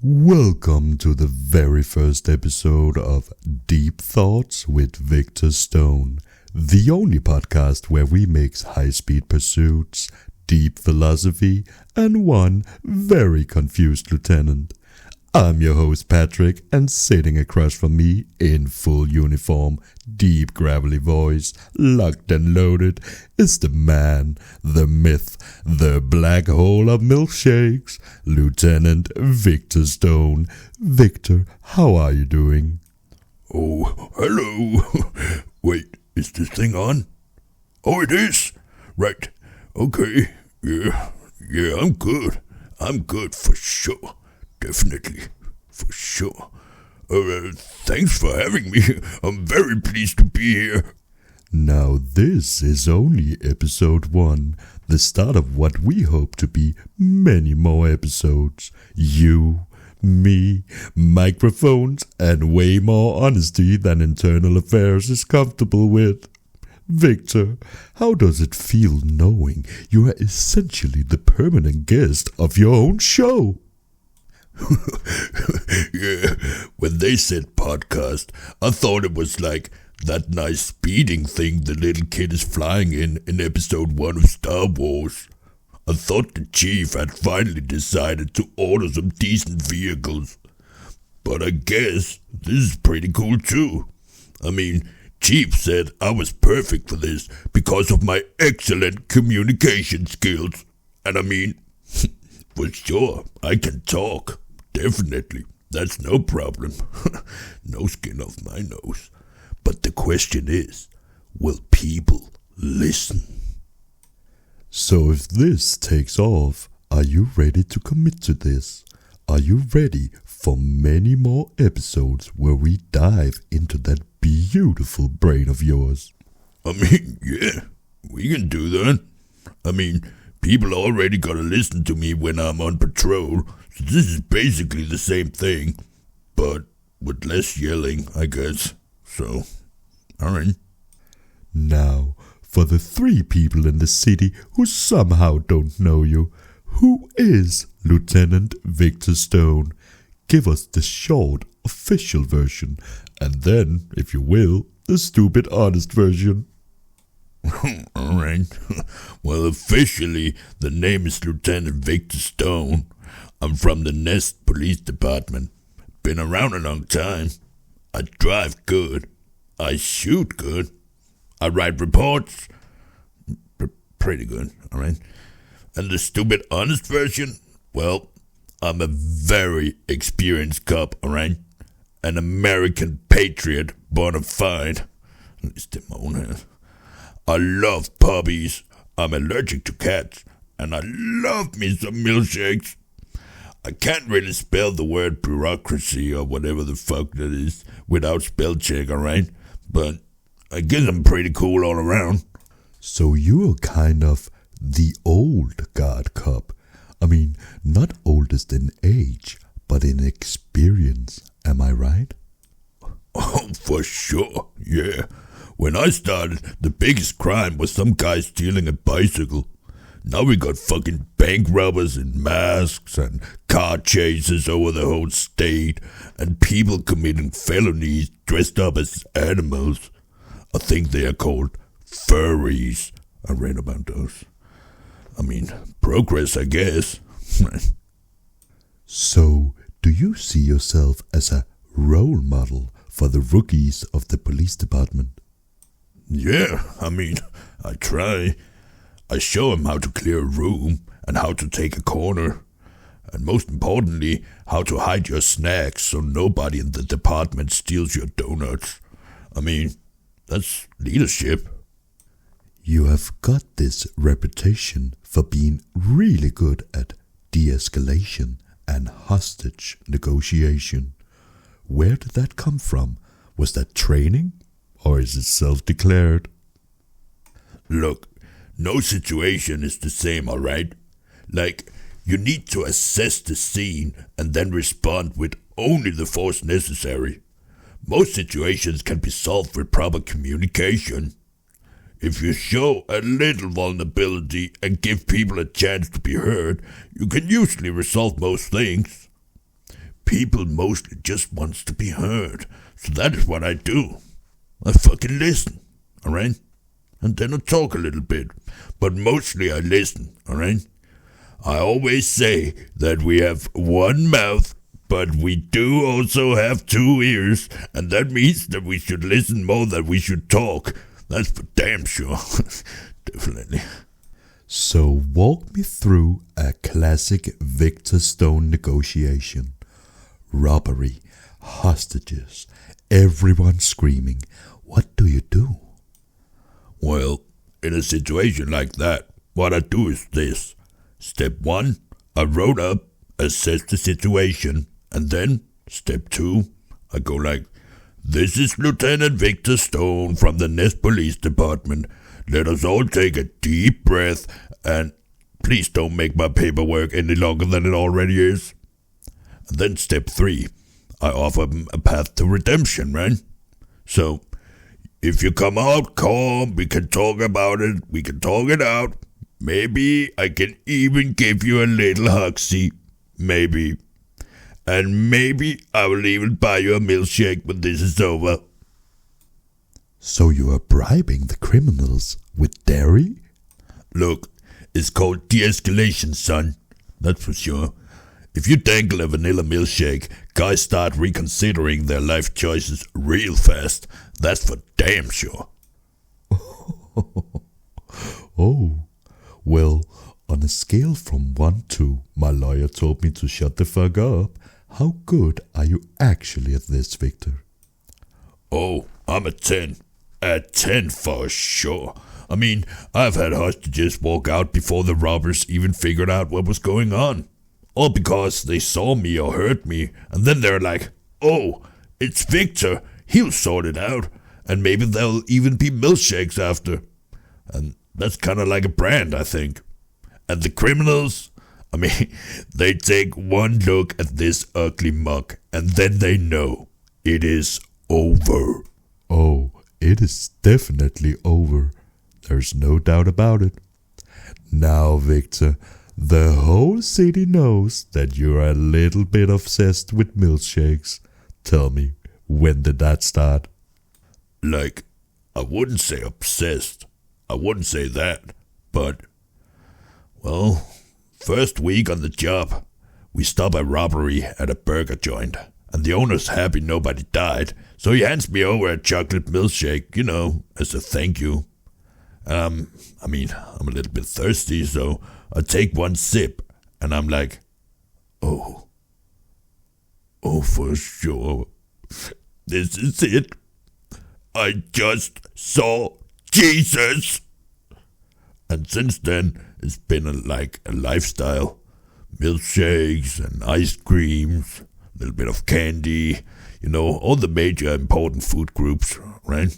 Welcome to the very first episode of Deep Thoughts with Victor Stone, the only podcast where we mix high-speed pursuits, deep philosophy, and one very confused lieutenant. I'm your host Patrick, and sitting across from me in full uniform, deep gravelly voice, locked and loaded, is the man, the myth, the black hole of milkshakes, Lieutenant Victor Stone. Victor, how are you doing? Oh, hello. Wait, is this thing on? Oh, it is. Right. Okay. Yeah, I'm good. I'm good for sure. Definitely. For sure. Thanks for having me. I'm very pleased to be here. Now this is only episode 1, the start of what we hope to be many more episodes. You, me, microphones, and way more honesty than Internal Affairs is comfortable with. Victor, how does it feel knowing you are essentially the permanent guest of your own show? Yeah, when they said podcast, I thought it was like that nice speeding thing the little kid is flying in episode 1 of Star Wars. I thought the chief had finally decided to order some decent vehicles. But I guess this is pretty cool too. I mean, Chief said I was perfect for this because of my excellent communication skills. And I mean, for sure, I can talk. Definitely. That's no problem. No skin off my nose. But the question is, will people listen? So if this takes off, are you ready to commit to this? Are you ready for many more episodes where we dive into that beautiful brain of yours? I mean, yeah, we can do that. I mean, people already gotta listen to me when I'm on patrol, so this is basically the same thing, but with less yelling, I guess. So, alright. Now, for the 3 people in the city who somehow don't know you, who is Lieutenant Victor Stone? Give us the short, official version, and then, if you will, the stupid, honest version. Alright. Well, officially, the name is Lieutenant Victor Stone. I'm from the Nest Police Department. Been around a long time. I drive good. I shoot good. I write reports. Pretty good, alright? And the stupid honest version? Well, I'm a very experienced cop, alright? An American patriot, bona fide. At least in my own head. I love puppies. I'm allergic to cats. And I love me some milkshakes. I can't really spell the word bureaucracy or whatever the fuck that is without spell check, alright? But I guess I'm pretty cool all around. So you're kind of the old guard cop. I mean, not oldest in age, but in experience. Am I right? Oh, for sure, yeah. When I started, the biggest crime was some guy stealing a bicycle. Now we got fucking bank robbers in masks and car chases over the whole state and people committing felonies dressed up as animals. I think they are called furries. I read about those. I mean, progress, I guess. So, do you see yourself as a role model for the rookies of the police department? Yeah, I mean, I try. I show them how to clear a room and how to take a corner. And most importantly, how to hide your snacks so nobody in the department steals your donuts. I mean, that's leadership. You have got this reputation for being really good at de-escalation and hostage negotiation. Where did that come from? Was that training? Or is it self-declared? Look, no situation is the same, alright? Like, you need to assess the scene and then respond with only the force necessary. Most situations can be solved with proper communication. If you show a little vulnerability and give people a chance to be heard, you can usually resolve most things. people mostly just wants to be heard. So that is what I do. I fucking listen, alright? And then I talk a little bit. But mostly I listen, alright? I always say that we have one mouth, but we do also have two ears, and that means that we should listen more than we should talk. That's for damn sure. Definitely. So walk me through a classic Victor Stone negotiation. Robbery, hostages, everyone screaming. What do you do? Well, in a situation like that, what I do is this. Step 1, I roll up, assess the situation, and then, step 2, I go like, "This is Lieutenant Victor Stone from the Nest Police Department. Let us all take a deep breath, and please don't make my paperwork any longer than it already is." And then step 3, I offer them a path to redemption, right? So, if you come out calm, we can talk about it, we can talk it out. Maybe I can even give you a little hugsy. Maybe. And maybe I will even buy you a milkshake when this is over. So you are bribing the criminals with dairy? Look, it's called de-escalation, son. That's for sure. If you dangle a vanilla milkshake, guys start reconsidering their life choices real fast. That's for damn sure. Oh, well, on a scale from 1 to my lawyer told me to shut the fuck up, how good are you actually at this, Victor? Oh, I'm a 10. A 10 for sure. I mean, I've had hostages walk out before the robbers even figured out what was going on. All because they saw me or heard me, and then they're like, "Oh, it's Victor, he'll sort it out." And maybe there'll even be milkshakes after. And that's kind of like a brand, I think. And the criminals, I mean, they take one look at this ugly muck, and then they know it is over. Oh, it is definitely over. There's no doubt about it. Now, Victor, the whole city knows that you're a little bit obsessed with milkshakes. Tell me, when did that start? Like, I wouldn't say obsessed. I wouldn't say that. But, well, first week on the job, we stop a robbery at a burger joint. And the owner's happy nobody died, so he hands me over a chocolate milkshake, as a thank you. I'm a little bit thirsty, so I take one sip, and I'm like, oh, for sure, this is it. I just saw Jesus. And since then, it's been a lifestyle. Milkshakes and ice creams, a little bit of candy, all the major important food groups, right?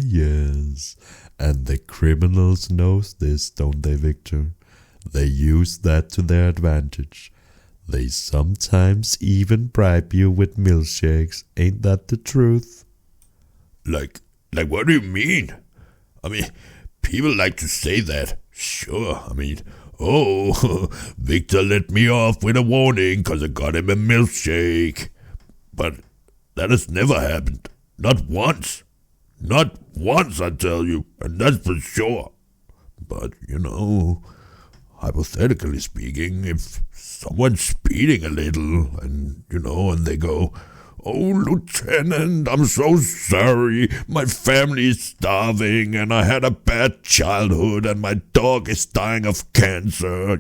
Yes. And the criminals knows this, don't they, Victor? They use that to their advantage. They sometimes even bribe you with milkshakes. Ain't that the truth? Like what do you mean? I mean, people like to say that. Sure, oh, Victor let me off with a warning because I got him a milkshake. But that has never happened. Not once. Not once, I tell you. And that's for sure. But, hypothetically speaking, if someone's speeding a little and they go, "Oh, Lieutenant, I'm so sorry. My family is starving and I had a bad childhood and my dog is dying of cancer,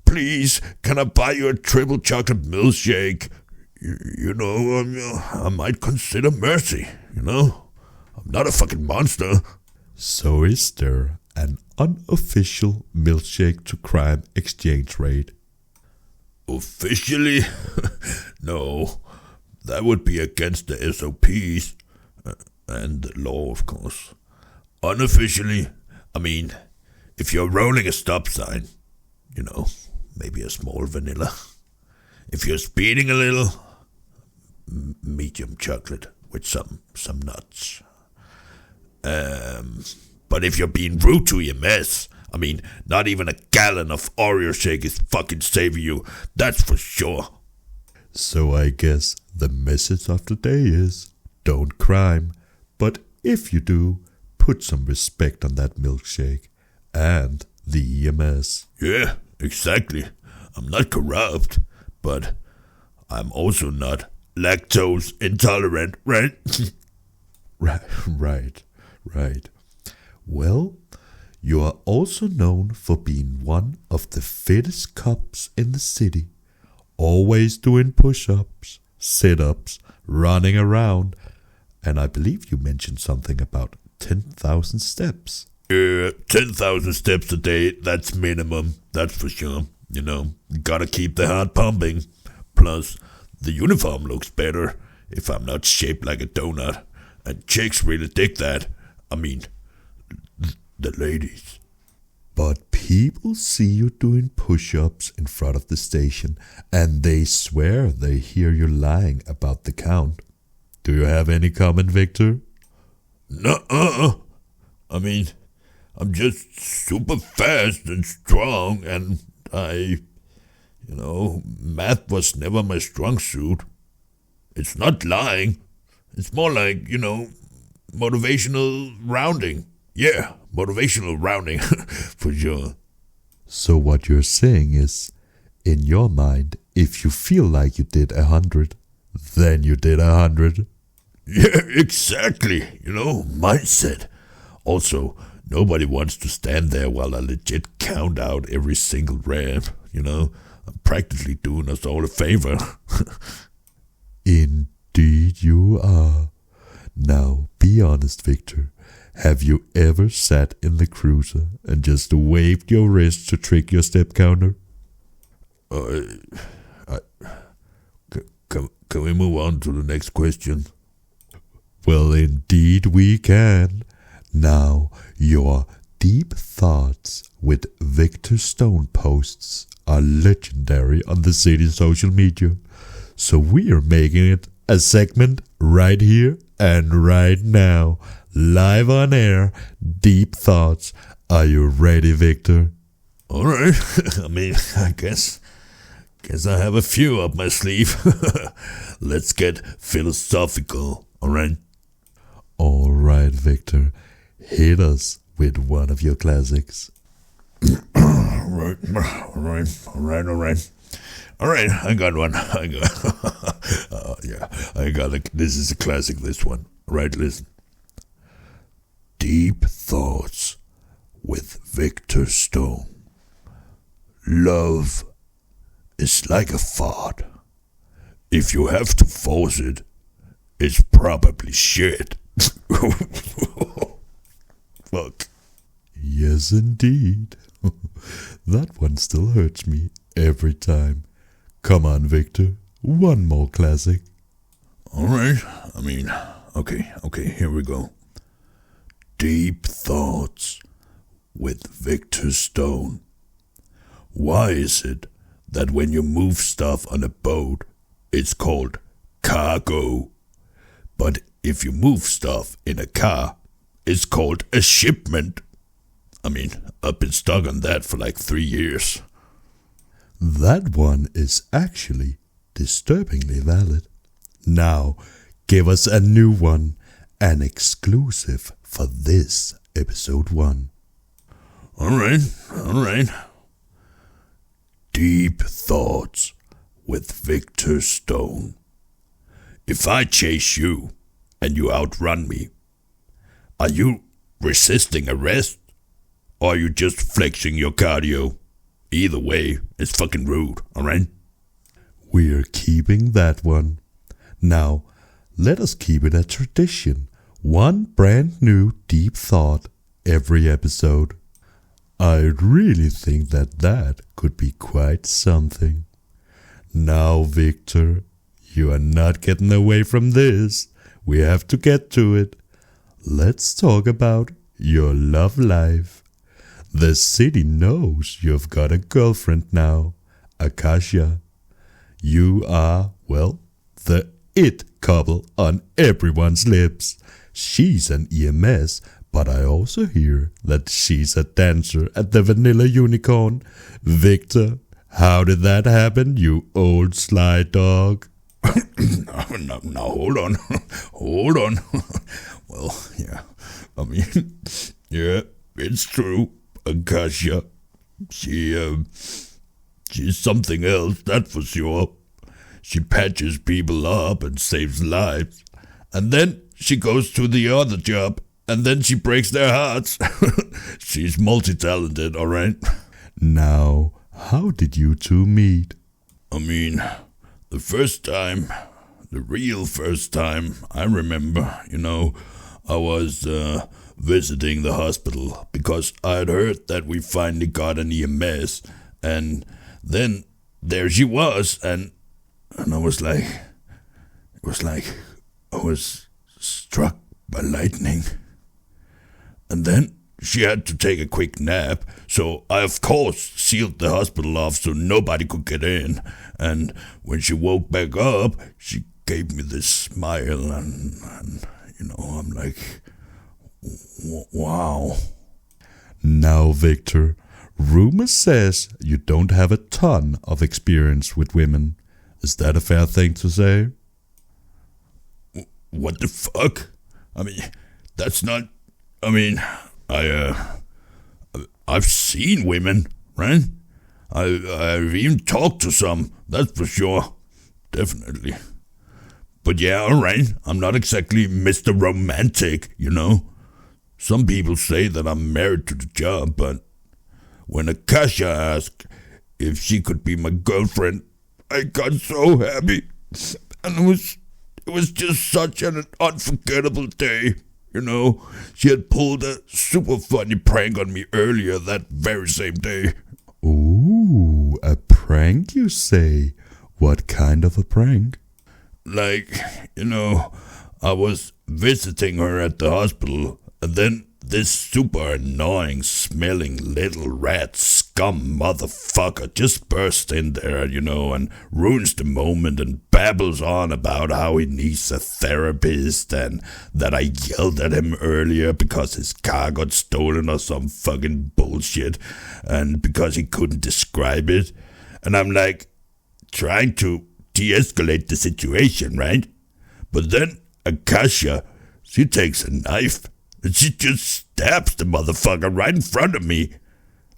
Please, can I buy you a triple chocolate milkshake?" I might consider mercy, I'm not a fucking monster. So is there an unofficial milkshake to crime exchange rate? Officially? No. That would be against the SOPs and the law, of course. Unofficially, if you're rolling a stop sign, maybe a small vanilla. If you're speeding a little, medium chocolate with some nuts. But if you're being rude to EMS, not even a gallon of Oreo shake is fucking saving you, that's for sure. So I guess the message of the day is, don't crime, but if you do, put some respect on that milkshake and the EMS. Yeah, exactly. I'm not corrupt, but I'm also not lactose intolerant, right? Right. Well, you are also known for being one of the fittest cops in the city. Always doing push-ups, sit-ups, running around, and I believe you mentioned something about 10,000 steps. 10,000 steps a day, that's minimum, that's for sure. Gotta keep the heart pumping. Plus, the uniform looks better if I'm not shaped like a donut. And chicks really dig that. The ladies. But people see you doing push-ups in front of the station, and they swear they hear you lying about the count. Do you have any comment, Victor? No, I'm just super fast and strong, and math was never my strong suit. It's not lying. It's more like, motivational rounding. Yeah, motivational rounding, for sure. So what you're saying is, in your mind, if you feel like you did 100, then you did 100. Yeah, exactly. Mindset. Also, nobody wants to stand there while I legit count out every single rep. I'm practically doing us all a favor. Indeed you are. Now, be honest, Victor. Have you ever sat in the cruiser and just waved your wrist to trick your step counter? Can we move on to the next question? Well, indeed we can. Now, your deep thoughts with Victor Stone posts are legendary on the city's social media. So we are making it a segment right here and right now. Live on air, Deep Thoughts. Are you ready, Victor? All right. I guess I have a few up my sleeve. Let's get philosophical, all right? All right, Victor. Hit us with one of your classics. All right, I got one. This is a classic, this one. Right, listen. Deep Thoughts with Victor Stone. Love is like a fart. If you have to force it, it's probably shit. Fuck. Yes, indeed. That one still hurts me every time. Come on, Victor. One more classic. All right. Okay, here we go. Deep Thoughts with Victor Stone. Why is it that when you move stuff on a boat, it's called cargo, but if you move stuff in a car, it's called a shipment? I've been stuck on that for like 3 years. That one is actually disturbingly valid. Now, give us a new one, an exclusive for this episode 1. All right. Deep Thoughts with Victor Stone. If I chase you and you outrun me, are you resisting arrest? Or are you just flexing your cardio? Either way, it's fucking rude, alright? We're keeping that one. Now, let us keep it a tradition. One brand new deep thought every episode. I really think that could be quite something. Now, Victor, you are not getting away from this. We have to get to it. Let's talk about your love life. The city knows you've got a girlfriend now, Akasha. You are, well, the it couple on everyone's lips. She's an EMS, But I also hear that she's a dancer at the Vanilla Unicorn. Victor, how did that happen, you old sly dog? Now, hold on. Hold on. Well, yeah. I mean, yeah, it's true. Akasha, she's something else, that's for sure. She patches people up and saves lives. And then she goes to the other job, and then she breaks their hearts. She's multi-talented, alright? Now, how did you two meet? I mean, the real first time, I remember, I was visiting the hospital because I had heard that we finally got an EMS, and then there she was, and I was like, I was struck by lightning. And then she had to take a quick nap, so I of course sealed the hospital off so nobody could get in. And when she woke back up, she gave me this smile, and I'm like, wow. Now, Victor, rumor says you don't have a ton of experience with women. Is that a fair thing to say? What the fuck? I mean, that's not... I mean, I've seen women, right? I've even talked to some, that's for sure. Definitely. But yeah, alright, I'm not exactly Mr. Romantic, Some people say that I'm married to the job, but when Akasha asked if she could be my girlfriend, I got so happy. And it was just such an unforgettable day. She had pulled a super funny prank on me earlier that very same day. Ooh, a prank, you say? What kind of a prank? Like, I was visiting her at the hospital, and then this super annoying smelling little rat scum motherfucker just bursts in there, and ruins the moment and babbles on about how he needs a therapist and that I yelled at him earlier because his car got stolen or some fucking bullshit and because he couldn't describe it. And I'm like, trying to de-escalate the situation, right? But then Akasha, she takes a knife and she just stabs the motherfucker right in front of me.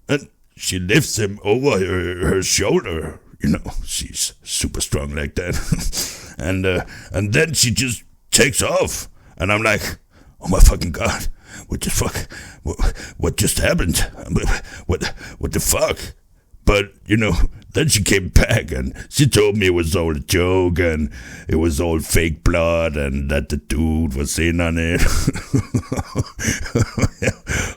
And she lifts him over her shoulder. She's super strong like that. and then she just takes off. And I'm like, oh my fucking God, what the fuck? What just happened? What the fuck? But, then she came back and she told me it was all a joke and it was all fake blood and that the dude was in on it.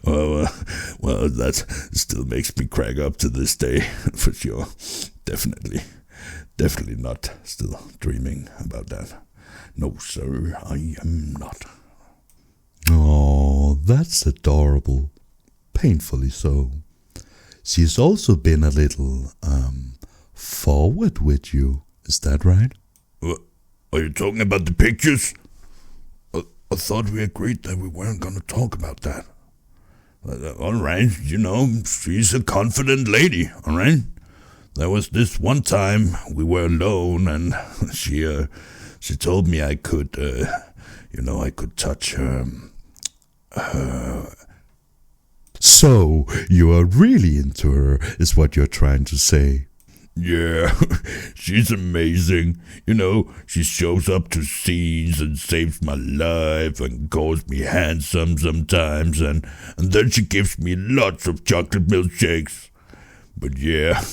Well, that still makes me crack up to this day, for sure. Definitely not still dreaming about that. No, sir, I am not. Oh, that's adorable. Painfully so. She's also been a little, forward with you. Is that right? Are you talking about the pictures? I thought we agreed that we weren't going to talk about that. All right, she's a confident lady, all right? There was this one time we were alone and she told me I could, I could touch her. So, you are really into her, is what you're trying to say. Yeah, she's amazing. She shows up to scenes and saves my life and calls me handsome sometimes and then she gives me lots of chocolate milkshakes. But yeah,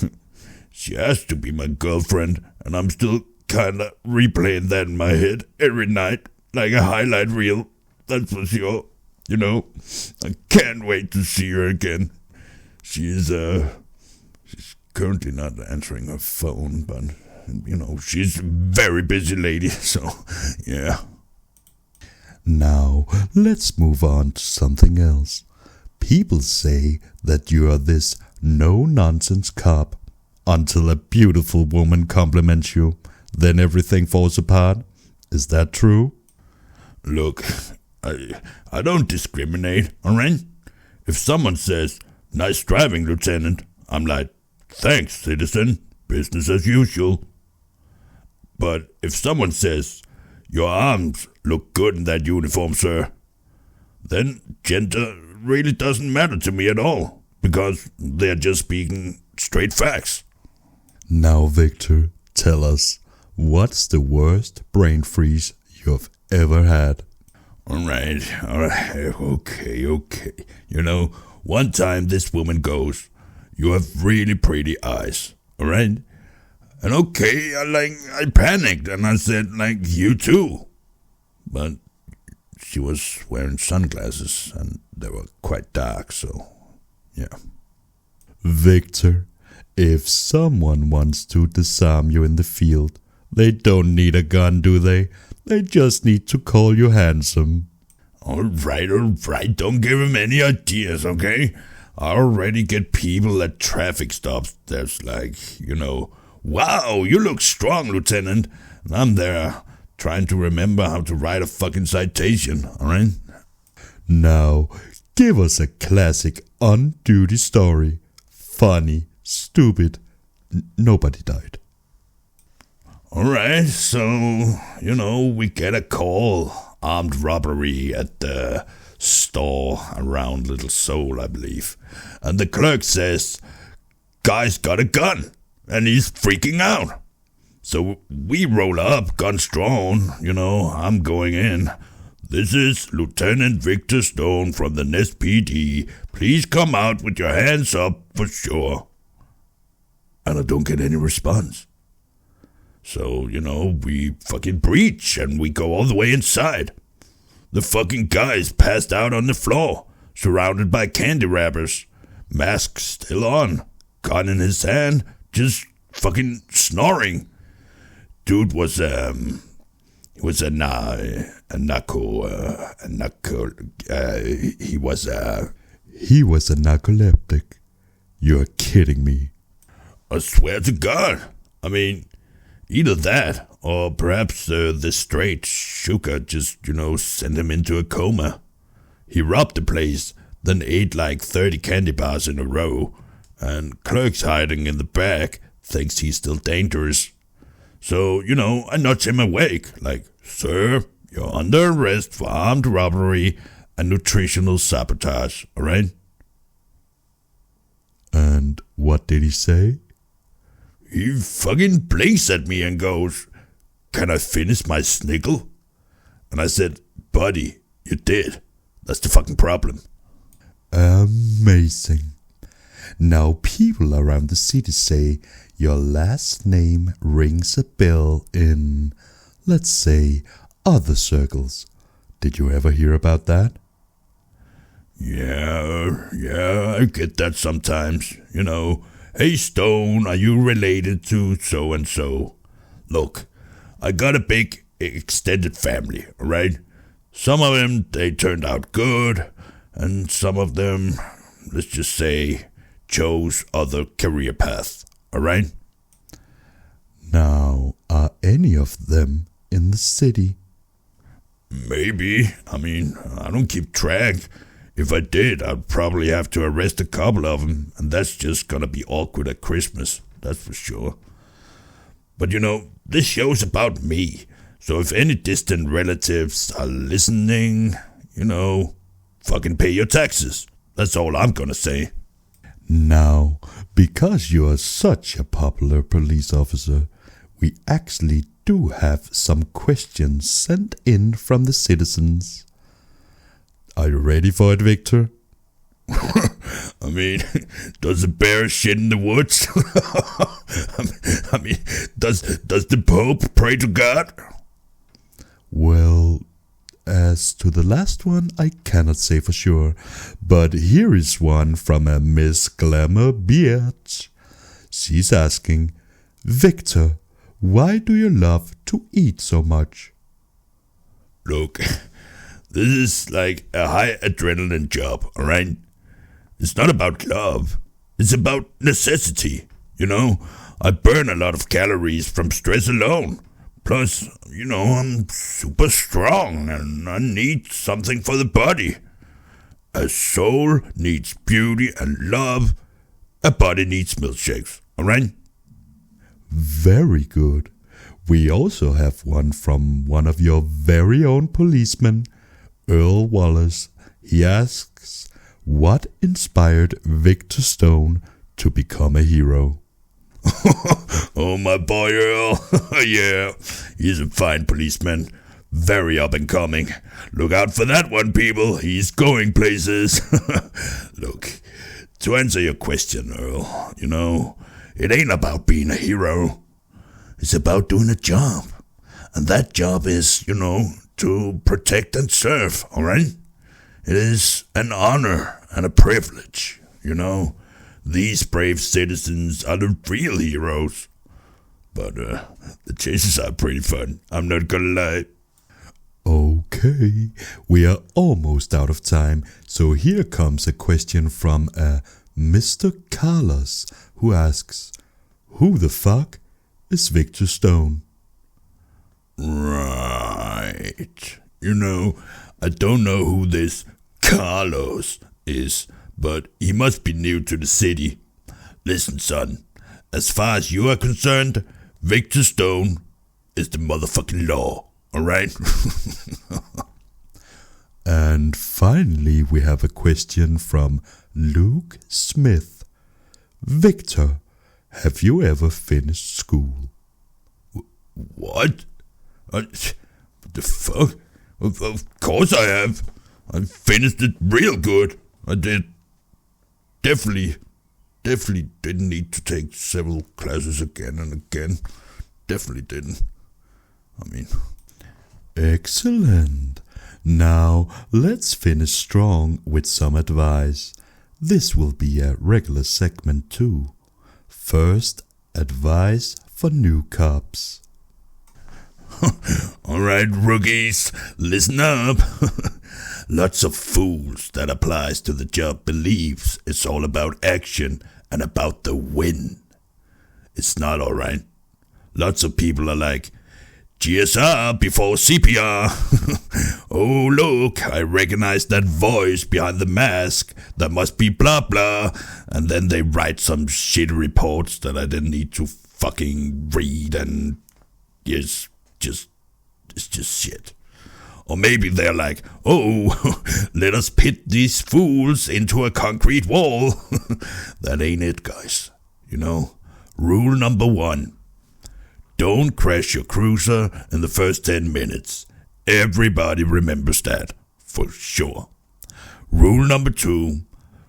she has to be my girlfriend and I'm still kinda replaying that in my head every night like a highlight reel, that's for sure. I can't wait to see her again. She's currently not answering her phone, but, she's a very busy lady, so, yeah. Now, let's move on to something else. People say that you are this no-nonsense cop until a beautiful woman compliments you, then everything falls apart. Is that true? Look, I don't discriminate, alright? If someone says, "Nice driving, Lieutenant," I'm like, "Thanks, citizen, business as usual." But if someone says, "Your arms look good in that uniform, sir," then gender really doesn't matter to me at all, because they're just speaking straight facts. Now, Victor, tell us, what's the worst brain freeze you've ever had? Alright, okay. You know, one time this woman goes, "You have really pretty eyes," alright? And okay, I panicked and I said, "You too." But she was wearing sunglasses and they were quite dark, so yeah. Victor, if someone wants to disarm you in the field, they don't need a gun, do they? They just need to call you handsome. Alright, don't give him any ideas, okay? I already get people at traffic stops that's like, "Wow, you look strong, Lieutenant." And I'm there trying to remember how to write a fucking citation, alright? Now, give us a classic on-duty story. Funny, stupid, nobody died. Alright, so, we get a call. Armed robbery at the store around Little Seoul, I believe. And the clerk says, "Guy's got a gun, and he's freaking out." So we roll up, guns drawn, I'm going in. "This is Lieutenant Victor Stone from the Nest PD. Please come out with your hands up for sure." And I don't get any response. So, we fucking breach and we go all the way inside. The fucking guy's passed out on the floor, surrounded by candy wrappers, mask still on, gun in his hand, just fucking snoring. Dude was, he was a narcoleptic. You're kidding me. I swear to God. I mean, either that, or perhaps the straight sugar just, sent him into a coma. He robbed the place, then ate like 30 candy bars in a row, and clerk's hiding in the back thinks he's still dangerous. So, I nudge him awake, like, "Sir, you're under arrest for armed robbery and nutritional sabotage, alright?" And what did he say? He fucking blinks at me and goes, "Can I finish my snickle?" And I said, "Buddy, you did. That's the fucking problem." Amazing. Now people around the city say your last name rings a bell in, let's say, other circles. Did you ever hear about that? Yeah, I get that sometimes. "Hey Stone, are you related to so-and-so?" Look, I got a big extended family, alright? Some of them, they turned out good, and some of them, let's just say, chose other career paths, alright? Now, are any of them in the city? Maybe. I mean, I don't keep track. If I did, I'd probably have to arrest a couple of them, and that's just gonna be awkward at Christmas, that's for sure. But this show's about me, so if any distant relatives are listening, fucking pay your taxes. That's all I'm gonna say. Now, because you are such a popular police officer, we actually do have some questions sent in from the citizens. Are you ready for it, Victor? I mean, does a bear shit in the woods? I mean, does the Pope pray to God? Well, as to the last one, I cannot say for sure, but here is one from a Miss Glamour Beard. She's asking, "Victor, why do you love to eat so much?" Look, this is like a high adrenaline job, alright? It's not about love. It's about necessity, I burn a lot of calories from stress alone. Plus, I'm super strong and I need something for the body. A soul needs beauty and love. A body needs milkshakes, alright? Very good. We also have one from one of your very own policemen, Earl Wallace. He asks, what inspired Victor Stone to become a hero? Oh, my boy Earl. Yeah, he's a fine policeman. Very up and coming. Look out for that one, people. He's going places. Look, to answer your question, Earl, it ain't about being a hero. It's about doing a job. And that job is, to protect and serve, alright? It is an honor and a privilege, These brave citizens are the real heroes. But the chases are pretty fun, I'm not gonna lie. Okay, we are almost out of time, so here comes a question from Mr. Carlos, who asks, who the fuck is Victor Stone? Right. I don't know who this Carlos is, but he must be new to the city. Listen, son, as far as you are concerned, Victor Stone is the motherfucking law, alright? And finally, we have a question from Luke Smith. Victor, have you ever finished school? What? What the fuck? Of course I have. I finished it real good. I did. Definitely didn't need to take several classes again and again. Definitely didn't. Excellent. Now, let's finish strong with some advice. This will be a regular segment too. First, advice for new cops. Alright, rookies, listen up. Lots of fools that applies to the job believes it's all about action and about the win. It's not alright. Lots of people are like, GSR before CPR. Oh, look, I recognize that voice behind the mask. That must be blah blah. And then they write some shitty reports that I didn't need to fucking read, and it's just shit. Or maybe they're like, oh, let us pit these fools into a concrete wall. That ain't it, guys. Rule number 1. Don't crash your cruiser in the first 10 minutes. Everybody remembers that, for sure. Rule number 2.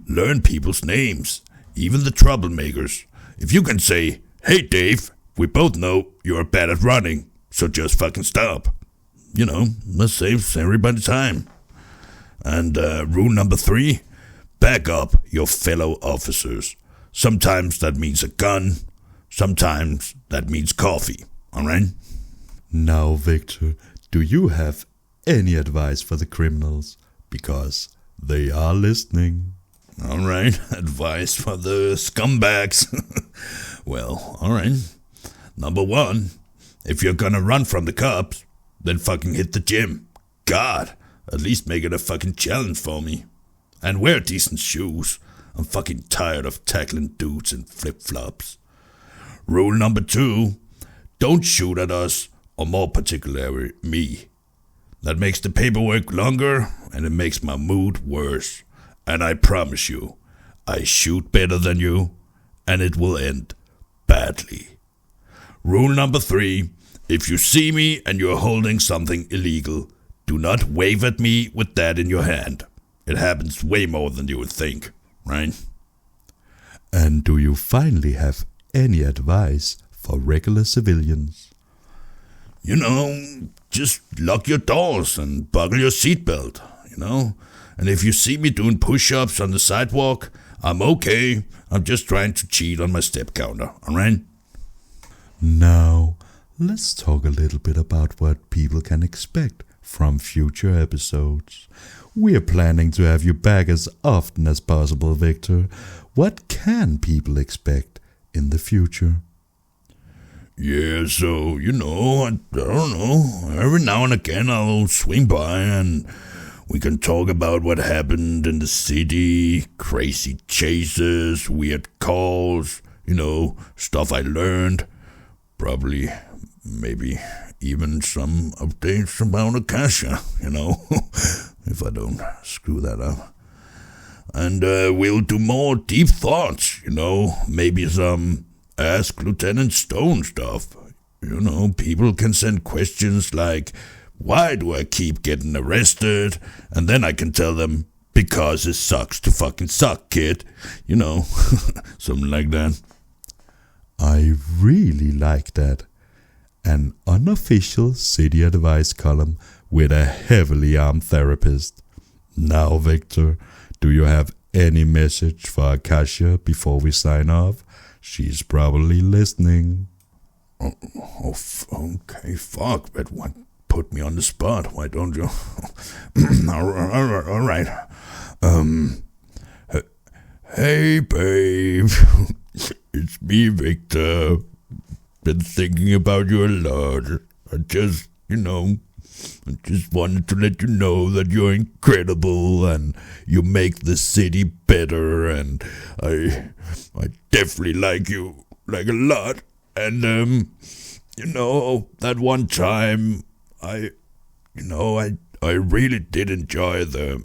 Learn people's names, even the troublemakers. If you can say, hey Dave, we both know you're bad at running, so just fucking stop. That saves everybody time. And rule number 3, back up your fellow officers. Sometimes that means a gun. Sometimes that means coffee, alright? Now, Victor, do you have any advice for the criminals? Because they are listening. Alright, advice for the scumbags. Well, alright. Number 1, if you're gonna run from the cops, then fucking hit the gym. God, at least make it a fucking challenge for me. And wear decent shoes. I'm fucking tired of tackling dudes in flip-flops. Rule number 2, don't shoot at us, or more particularly me. That makes the paperwork longer, and it makes my mood worse. And I promise you, I shoot better than you, and it will end badly. Rule number 3, if you see me and you're holding something illegal, do not wave at me with that in your hand. It happens way more than you would think, right? And do you finally have any advice for regular civilians? Just lock your doors and buckle your seatbelt, And if you see me doing push-ups on the sidewalk, I'm okay. I'm just trying to cheat on my step counter, alright? Now, let's talk a little bit about what people can expect from future episodes. We are planning to have you back as often as possible, Victor. What can people expect in the future? Yeah, so, I don't know. Every now and again I'll swing by and we can talk about what happened in the city, crazy chases, weird calls, stuff I learned. Probably, maybe even some updates about Akasha, if I don't screw that up. And we'll do more deep thoughts, maybe some Ask Lieutenant Stone stuff. People can send questions like, why do I keep getting arrested? And then I can tell them, because it sucks to fucking suck, kid. Something like that. I really like that. An unofficial city advice column with a heavily armed therapist. Now, Victor, do you have any message for Akasha before we sign off? She's probably listening. Okay, fuck, but what put me on the spot? Why don't you? All right. Hey, babe. It's me, Victor. Been thinking about you a lot. I just wanted to let you know that you're incredible and you make the city better, and I definitely like you, like a lot. And, that one time, I really did enjoy the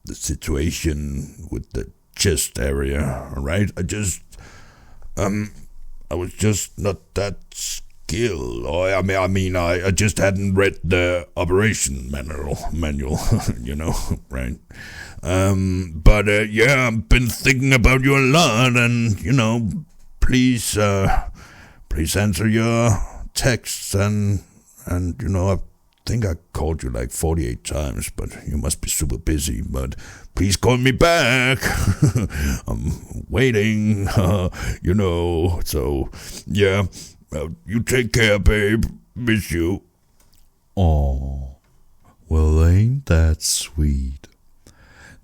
situation with the chest area, alright? I was just not that skilled. I just hadn't read the operation manual, right? But I've been thinking about you a lot, and, please answer your texts, and I think I called you like 48 times, but you must be super busy, but please call me back. I'm waiting, so, yeah, you take care, babe. Miss you. Oh, well, ain't that sweet?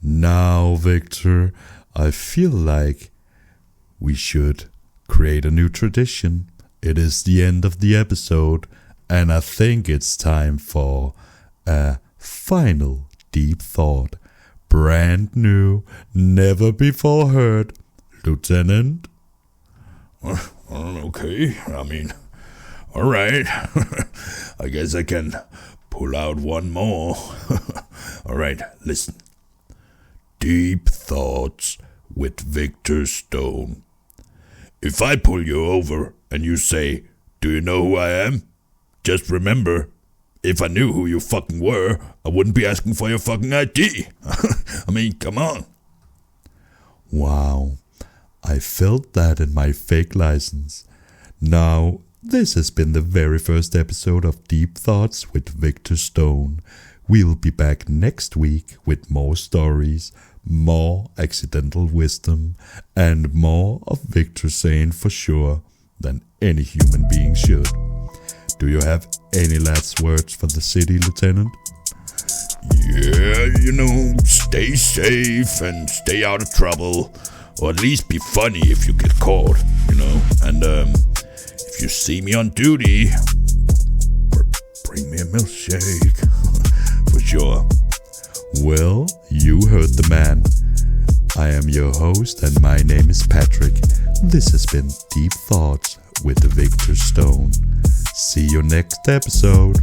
Now, Victor, I feel like we should create a new tradition. It is the end of the episode, and I think it's time for a final deep thought. Brand new, never before heard. Lieutenant? Okay, alright. I guess I can pull out one more. Alright, listen. Deep thoughts with Victor Stone. If I pull you over and you say, do you know who I am? Just remember, if I knew who you fucking were, I wouldn't be asking for your fucking ID. Come on. Wow, I felt that in my fake license. Now, this has been the very first episode of Deep Thoughts with Victor Stone. We'll be back next week with more stories, more accidental wisdom, and more of Victor saying for sure than any human being should. Do you have any last words for the city, Lieutenant? Yeah, stay safe and stay out of trouble. Or at least be funny if you get caught, And if you see me on duty, bring me a milkshake. For sure. Well, you heard the man. I am your host and my name is Patrick. This has been Deep Thoughts with Victor Stone. See you next episode.